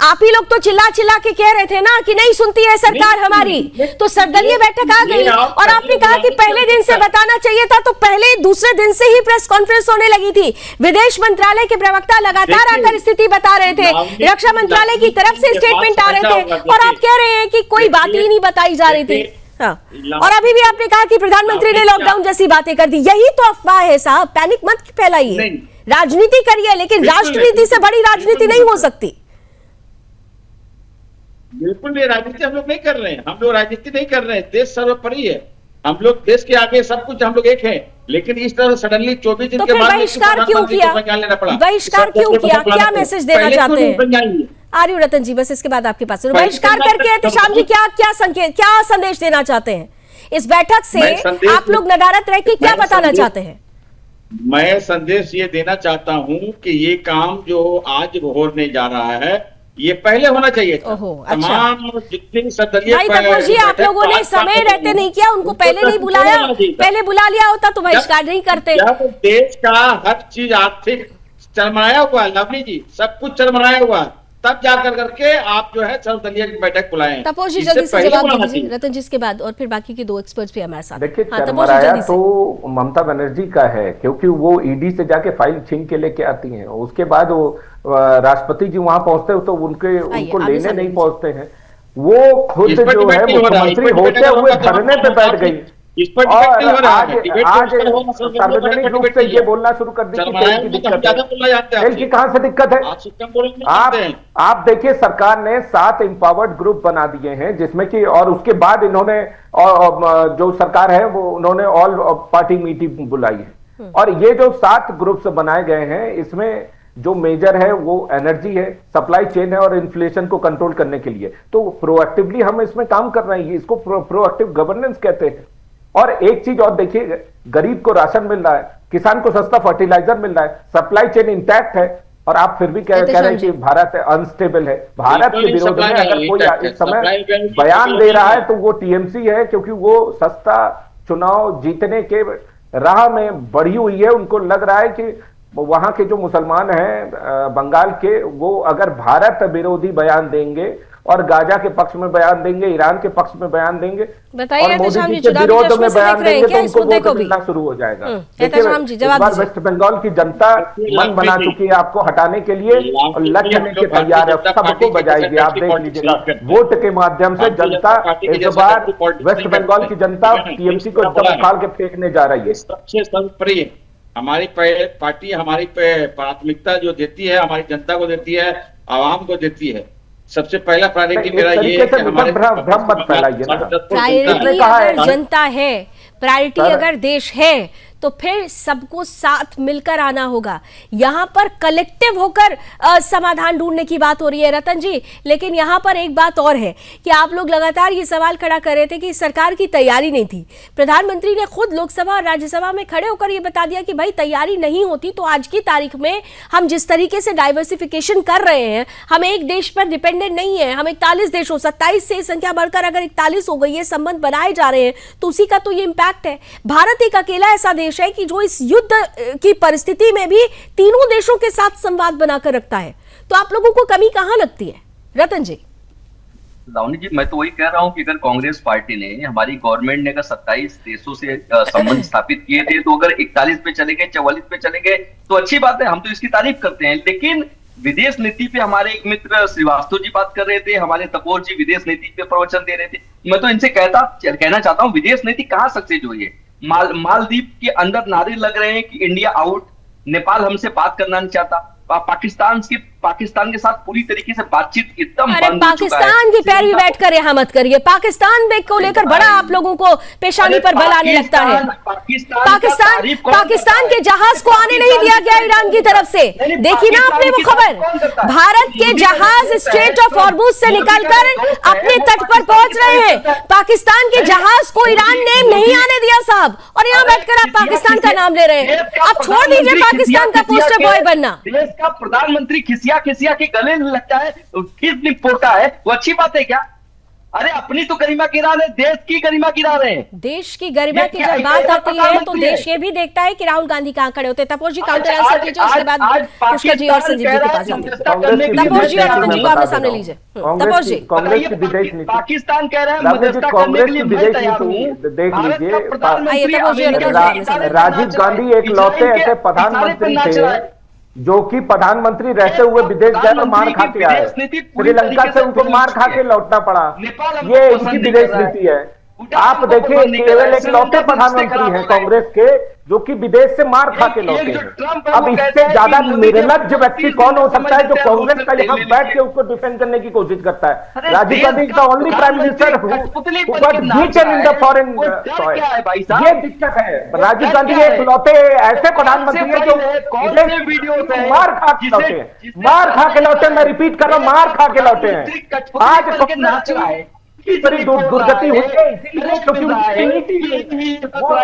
आप ही लोग तो चिल्ला चिल्ला के कह रहे थे ना कि नहीं सुनती है सरकार हमारी, तो सर्वदलीय बैठक आ गई और आपने कहा कि पहले दिन से बताना चाहिए था, तो पहले दूसरे दिन से ही प्रेस कॉन्फ्रेंस होने लगी थी। विदेश मंत्रालय के प्रवक्ता लगातार आकर स्थिति बता रहे थे, रक्षा मंत्रालय की तरफ से स्टेटमेंट आ रहे थे और आप कह रहे हैं कि कोई बात ही नहीं बताई जा रही थी। हाँ। और अभी भी आपने कहा कि प्रधानमंत्री ने लॉकडाउन जैसी बातें कर दी। यही तो अफवाह है साहब, पैनिक मत फैलाइए, राजनीति करिए, लेकिन राष्ट्रनीति से बड़ी राजनीति नहीं हो सकती। बिल्कुल ये राजनीति हम लोग नहीं कर रहे हैं, हम लोग राजनीति नहीं कर रहे हैं, देश सर्वोपरि है, हम लोग देश के आगे सब कुछ, हम लोग एक हैं। लेकिन इस तरह सडनली 24 दिन के बाद बहिष्कार क्यों किया? बहिष्कार क्यों किया? क्या मैसेज देना चाहते हैं? आर्यू रतन जी, बस इसके बाद आपके पास बहिष्कार करके एहतशाम जी क्या संदेश देना चाहते हैं इस बैठक से? आप लोग नदारद रह के क्या बताना चाहते हैं? मैं संदेश ये देना चाहता हूँ कि ये काम जो आज होने जा रहा है ये पहले होना चाहिए था। तमाम जितनी सर्वदलीय जी, आप लोगों ने समय रहते नहीं किया, उनको पहले नहीं बुलाया, पहले बुला लिया होता तो बहिष्कार नहीं करते। देश का हर चीज आर्थिक चरमराया हुआ है लवली जी, सब कुछ चरमराया हुआ है, तब जाकर करके आप जो है सर्वदलीय बैठक बुलाए। तपोश जी जल्दी से जवाब दीजिए रतन जी के बाद, और फिर बाकी के दो एक्सपर्ट्स भी हमारे साथ। देखिए चरमराया तो ममता बनर्जी का है, क्योंकि वो ईडी से जाके फाइल छीन के लेके आती हैं, उसके बाद वो राष्ट्रपति जी वहां पहुंचे तो उनको लेने नहीं पहुंचते हैं। वो खुद जो है मुख्यमंत्री होते हुए धरने पे बैठ गई और आज सार्वजनिक रूप से ये बोलना शुरू कर दी कि तेल की दिक्कत है। तेल की कहां से दिक्कत है? आप देखिए सरकार ने 7 एम्पावर्ड ग्रुप बना दिए हैं, जिसमें कि और उसके बाद इन्होंने जो सरकार है वो उन्होंने ऑल पार्टी मीटिंग बुलाई है, और ये जो 7 ग्रुप्स बनाए गए हैं इसमें जो मेजर है वो एनर्जी है, सप्लाई चेन है और इन्फ्लेशन को कंट्रोल करने के लिए। तो प्रोएक्टिवली हम इसमें काम कर रहे हैं, इसको प्रोएक्टिव गवर्नेंस कहते हैं। और एक चीज और देखिए, गरीब को राशन मिल रहा है, किसान को सस्ता फर्टिलाइजर मिल रहा है, सप्लाई चेन इंटैक्ट है, और आप फिर भी कह रहे हैं कि भारत अनस्टेबल है। भारत के विरोध में अगर कोई इस समय बयान दे रहा है तो वो टीएमसी है, क्योंकि वो सस्ता चुनाव जीतने के राह में बढ़ी हुई है। उनको लग रहा है कि वहां के जो मुसलमान हैं बंगाल के, वो अगर भारत विरोधी बयान देंगे और गाजा के पक्ष में बयान देंगे, ईरान के पक्ष में बयान देंगे और मोदी जी के विरोध में बयान देंगे तो उनको वोट मिलना शुरू हो जाएगा। देखिए इस बार वेस्ट बंगाल की जनता मन बना चुकी है आपको हटाने के लिए और लड़ने के तैयार है, सबको बजाएगी। आप देख लीजिएगा, वोट के माध्यम से जनता इस बार वेस्ट बंगाल की जनता टीएमसी को एकदम उखाड़ के फेंकने जा रही है। सबसे सर्वप्रिय हमारी पार्टी हमारी प्राथमिकता जो देती है हमारी जनता को देती है, आवाम को देती है। सबसे पहला प्रायोरिटी मेरा ये है कि हमारे प्रायोरिटी अगर जनता है, प्रायोरिटी अगर देश है, तो फिर सबको साथ मिलकर आना होगा। यहाँ पर कलेक्टिव होकर समाधान ढूंढने की बात हो रही है रतन जी, लेकिन यहाँ पर एक बात और है कि आप लोग लगातार ये सवाल खड़ा कर रहे थे कि सरकार की तैयारी नहीं थी। प्रधानमंत्री ने खुद लोकसभा और राज्यसभा में खड़े होकर ये बता दिया कि भाई तैयारी नहीं होती तो आज की तारीख में हम जिस तरीके से डाइवर्सिफिकेशन कर रहे हैं, हम एक देश पर डिपेंडेंट नहीं है, हम 41 देशों 27 से संख्या बढ़कर अगर 41 हो गई है, संबंध बनाए जा रहे हैं, तो उसी का तो ये इम्पैक्ट है। भारत एक अकेला ऐसा देश है कि जो इस युद्ध की परिस्थिति में भी तीनों देशों के साथ संवाद बनाकर रखता है। तो आप लोगों को कमी कहां लगती है रतन जी? लावनी जी, मैं तो वही कह रहा हूं कि अगर कांग्रेस पार्टी ने, हमारी गवर्नमेंट ने अगर 27 देशों से संबंध स्थापित किए थे, तो अगर 41 पे चले गए, 44 पे चले गए तो अच्छी बात है, हम तो इसकी तारीफ करते हैं। लेकिन विदेश नीति पे हमारे एक मित्र श्रीवास्तव जी बात कर रहे थे, हमारे तपोर जी विदेश नीति पे प्रवचन दे रहे थे। मैं तो इनसे कहना चाहता हूं, विदेश नीति कहां सक्सेस हुई है? मालदीव के अंदर नारे लग रहे हैं कि इंडिया आउट, नेपाल हमसे बात करना नहीं चाहता, पाकिस्तान के साथ पूरी तरीके से बातचीत एकदम बंद हो चुका है। पाकिस्तान की पैर भी बैठकर यहाँ मत करिए। पाकिस्तान को लेकर बड़ा आप लोगों को पेशानी पर बल आने लगता है। पाकिस्तान के जहाज को आने नहीं दिया गया ईरान की तरफ से। देखिए ना आपने वो खबर, भारत के जहाज स्ट्रेट ऑफ हॉर्मुज से निकलकर अपने तट पर पहुंच रहे हैं। पाकिस्तान के जहाज को ईरान ने नहीं आने दिया साहब, और यहाँ बैठकर आप पाकिस्तान का नाम ले रहे हैं। आप छोड़ दीजिए पाकिस्तान का पोस्टर बॉय बनना। का प्रधानमंत्री खिसिया के गले लगता है, पोता है, वो अच्छी बात है क्या? अरे अपनी तो गरिमा गिरा रहे, देश की गरिमा गिरा रहे हैं। देश की गरिमा की जब बात आती है तो देश ये भी देखता है कि राहुल गांधी कहां खड़े होते हैं। तपोज जी काउंटर आंसर कीजिए, उसके बाद पुष्कर जी और संजीव जी के पास जाएंगे। तपोज जी और रतन जी को आपने सामने लीजिए। तपोज जी, कांग्रेस की विदेश नीति, पाकिस्तान कह रहा है मध्यस्थता करने के लिए मैं तैयार हूं। देख लीजिए, आइए राजीव गांधी एक लौते ऐसे प्रधानमंत्री थे जो कि प्रधानमंत्री रहते हुए विदेश गए और मार खा के आए। श्रीलंका से उनको मार खा के लौटना पड़ा। ये इनकी विदेश नीति है। आप देखिए, केवल एक लौटे प्रधानमंत्री हैं कांग्रेस के जो कि विदेश से मार खा के लौटे हैं। अब इससे ज्यादा निर्लज्ज व्यक्ति कौन हो सकता है जो कांग्रेस का यहाँ बैठ के उसको डिफेंड करने की कोशिश करता है। Rajiv Gandhi is the only prime minister in the foreign soil. ये दिक्कत है। राजीव गांधी एक लौटे ऐसे प्रधानमंत्री है जो मार खा के लौटे हैं, मार खा के लौटे। मैं रिपीट कर रहा हूँ, मार खा के लौटे हैं। आज नाच रहा है, बड़ी दुर्गति हुई है इसीलिए क्योंकि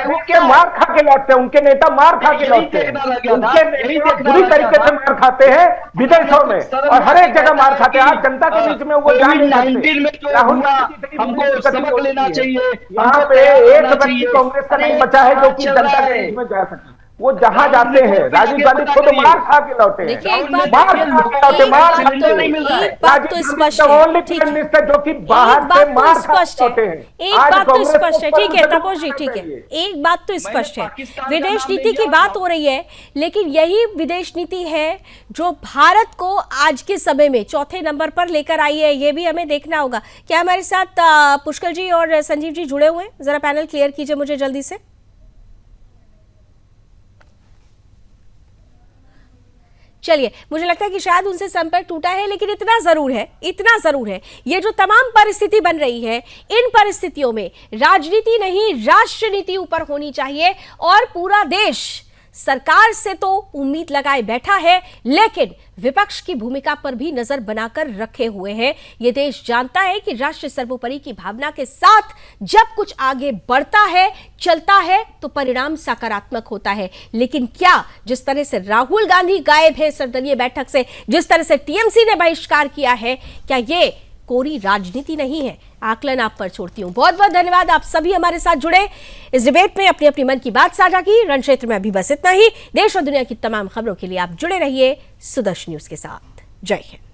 उनके मार खा के लौटते हैं, उनके नेता मार खा के लौटते हैं, उनके नेता बुरी तरीके से मार खाते हैं विदेशों में और हर एक जगह मार खाते हैं। आज जनता के बीच में वो जान नहीं सकते। राहुल हमको सबक लेना चाहिए। यहाँ पे एक व्यक्ति कांग्रेस का नहीं बचा है जो कि जनता के बीच में जा सके। वो जहां जाते हैं, राजीव गांधी खुद मार खा के लौटे हैं, मार खा के लौटे, मार खा के। एक बात तो स्पष्ट है, जो कि बाहर से मार खा के लौटे हैं। एक बात तो स्पष्ट है, ठीक है तपोज जी, ठीक है, एक बात तो स्पष्ट है, विदेश नीति की बात हो रही है, लेकिन यही विदेश नीति है जो भारत को आज के समय में चौथे नंबर पर लेकर आई है। ये भी हमें देखना होगा। क्या हमारे साथ पुष्कर जी और संजीव जी जुड़े हुए हैं? जरा पैनल क्लियर कीजिए मुझे जल्दी से। चलिए, मुझे लगता है कि शायद उनसे संपर्क टूटा है, लेकिन इतना जरूर है, ये जो तमाम परिस्थिति बन रही है, इन परिस्थितियों में राजनीति नहीं राष्ट्र नीति ऊपर होनी चाहिए। और पूरा देश सरकार से तो उम्मीद लगाए बैठा है, लेकिन विपक्ष की भूमिका पर भी नजर बनाकर रखे हुए हैं। ये देश जानता है कि राष्ट्र सर्वोपरि की भावना के साथ जब कुछ आगे बढ़ता है, चलता है, तो परिणाम सकारात्मक होता है। लेकिन क्या जिस तरह से राहुल गांधी गायब है सर्वदलीय बैठक से, जिस तरह से टीएमसी ने बहिष्कार किया है, क्या ये कोरी राजनीति नहीं है? आकलन आप पर छोड़ती हूं। बहुत बहुत धन्यवाद, आप सभी हमारे साथ जुड़े, इस डिबेट में अपनी अपनी मन की बात साझा की। रण क्षेत्र में अभी बस इतना ही। देश और दुनिया की तमाम खबरों के लिए आप जुड़े रहिए सुदर्शन न्यूज के साथ। जय हिंद।